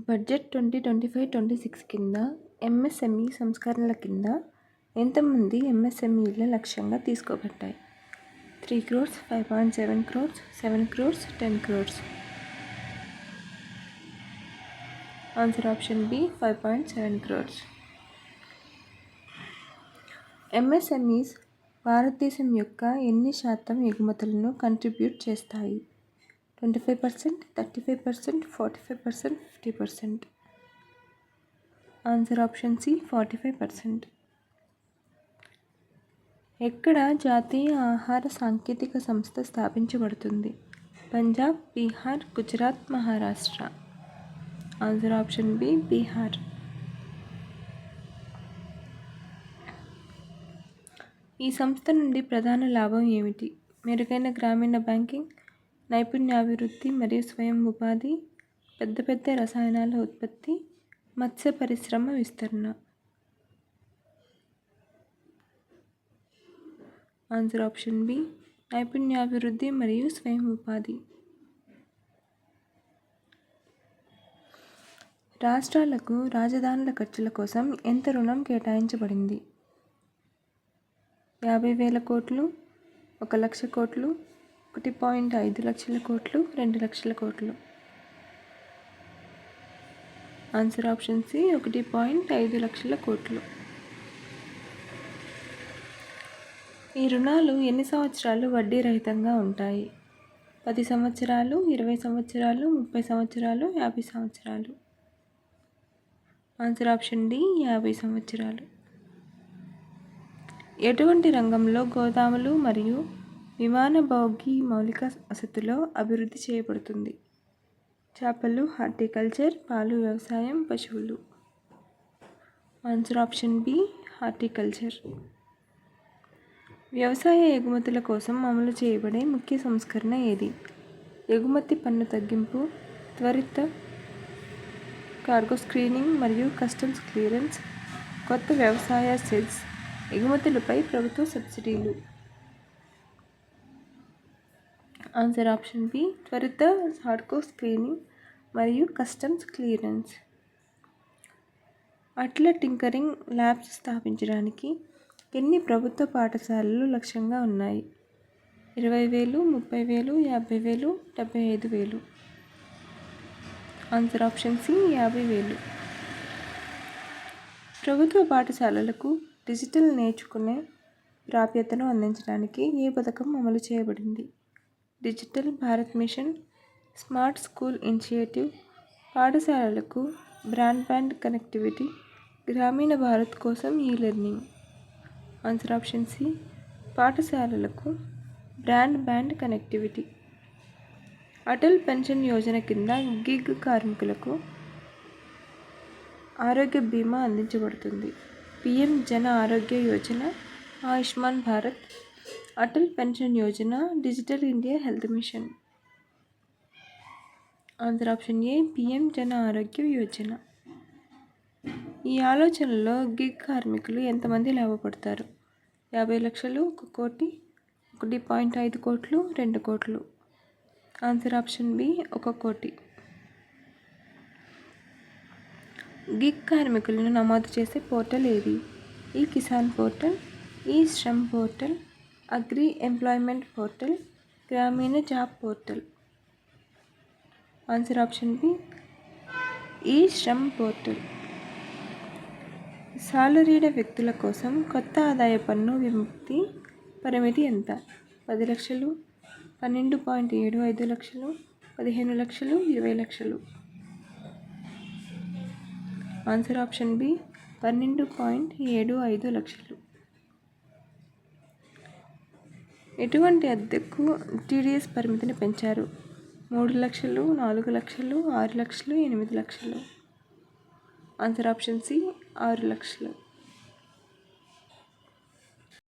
Budget 2025-26 కింద MSME సంస్కరణల కింద ఎంతమంది ఎంఎస్ఎంఈల లక్ష్యంగా తీసుకోబడ్డాయి? 3 crores, 5.7 crores, 7 crores, 10 crores. Answer option B 5.7 crores. MSMEs భారతదేశం యొక్క ఎన్ని శాతం ఎగుమతులను కంట్రిబ్యూట్ చేస్తాయి? 25%, 35%, 45%, 50%. Answer option C 45%. ఎక్కడ జాతీయ ఆహార సాంకేతిక సంస్థ స్థాపించబడుతుంది? Punjab, Bihar, Gujarat, Maharashtra. Answer option B Bihar. ఈ సంస్థ నుండి ప్రధాన లాభం ఏమిటి? మెరుగైన గ్రామీణ బ్యాంకింగ్, నైపుణ్యాభివృద్ధి మరియు స్వయం ఉపాధి, పెద్ద రసాయనాల ఉత్పత్తి, మత్స్య పరిశ్రమ విస్తరణ. ఆన్సర్ ఆప్షన్ బి నైపుణ్యాభివృద్ధి మరియు స్వయం ఉపాధి. రాష్ట్రాలకు రాజధానుల ఖర్చుల కోసం ఎంత రుణం కేటాయించబడింది? 50,000 కోట్లు, 1,00,000 కోట్లు, 1.5 లక్షల కోట్లు, 2 లక్షల కోట్లు. ఆన్సర్ ఆప్షన్ సి 1.5 లక్షల కోట్లు. ఈ రుణాలు ఎన్ని సంవత్సరాలు వడ్డీ రహితంగా ఉంటాయి? 10 సంవత్సరాలు, 20 సంవత్సరాలు, 30 సంవత్సరాలు, 50 సంవత్సరాలు. ఆన్సర్ ఆప్షన్ డి 50 సంవత్సరాలు. ఎటువంటి రంగంలో గోదాములు మరియు విమాన బోగి మౌలిక వసతులు అభివృద్ధి చేయబడుతుంది? చేపలు, హార్టికల్చర్, పాలు వ్యవసాయం, పశువులు. Answer option B horticulture. వ్యవసాయ ఎగుమతుల కోసం అమలు చేయబడే ముఖ్య సంస్కరణ ఏది? ఎగుమతి పన్ను తగ్గింపు, త్వరిత కార్గో స్క్రీనింగ్ మరియు కస్టమ్స్ క్లియరెన్స్, కొత్త వ్యవసాయ సెస్, ఎగుమతులపై ప్రభుత్వ సబ్సిడీలు. ఆన్సర్ ఆప్షన్ బి త్వరిత కార్గో స్క్రీనింగ్ మరియు కస్టమ్స్ క్లియరెన్స్. అట్లా టింకరింగ్ ల్యాబ్స్ స్థాపించడానికి ఎన్ని ప్రభుత్వ పాఠశాలలు లక్ష్యంగా ఉన్నాయి? 20,000, 30,000, 50,000, 75,000. Answer option C 50,000. ప్రభుత్వ పాఠశాలలకు డిజిటల్ నేర్చుకునే ప్రాప్యతను అందించడానికి ఏ పథకం అమలు చేయబడింది? Digital Bharat mission, smart school initiative, పాఠశాలలకు బ్రాడ్బ్యాండ్ కనెక్టివిటీ, గ్రామీణ భారత్ కోసం ఈ-లెర్నింగ్. ఆన్సర్ ఆప్షన్ సి పాఠశాలలకు broadband connectivity. Atal pension Yojana కింద గిగ్ కార్మికులకు ఆరోగ్య బీమా అందించబడుతుంది. PM Jan Arogya Yojana, Ayushman Bharat, Atal pension Yojana, digital India health mission. Answer option A PM Jan Arogya Yojana. ఈ ఆలోచనలో గిగ్ కార్మికులు ఎంతమంది లాభపడతారు? 50 లక్షలు, 1 కోటి, 1.5 కోట్లు, 2 కోట్లు. ఆన్సర్ ఆప్షన్ బి 1 కోటి. గిగ్ కార్మికులను నమోదు చేసే పోర్టల్ ఏది? ఈ Kisan portal, e Shram portal, agri employment portal, గ్రామీణ job portal. Answer option B e Shram portal. సాలరీడ వ్యక్తుల కోసం కొత్త ఆదాయ పన్ను విముక్తి పరిమితి ఎంత? 10 లక్షలు, 12.75 లక్షలు, 15 లక్షలు, 20 లక్షలు. ఆన్సర్ ఆప్షన్ బి 12.75 లక్షలు. ఎటువంటి అద్దెకు టీడీఎస్ పరిమితిని పెంచారు? 3 లక్షలు, 4 లక్షలు, 6 లక్షలు, 8 లక్షలు. ఆన్సర్ ఆప్షన్ సి 6 లక్షలు.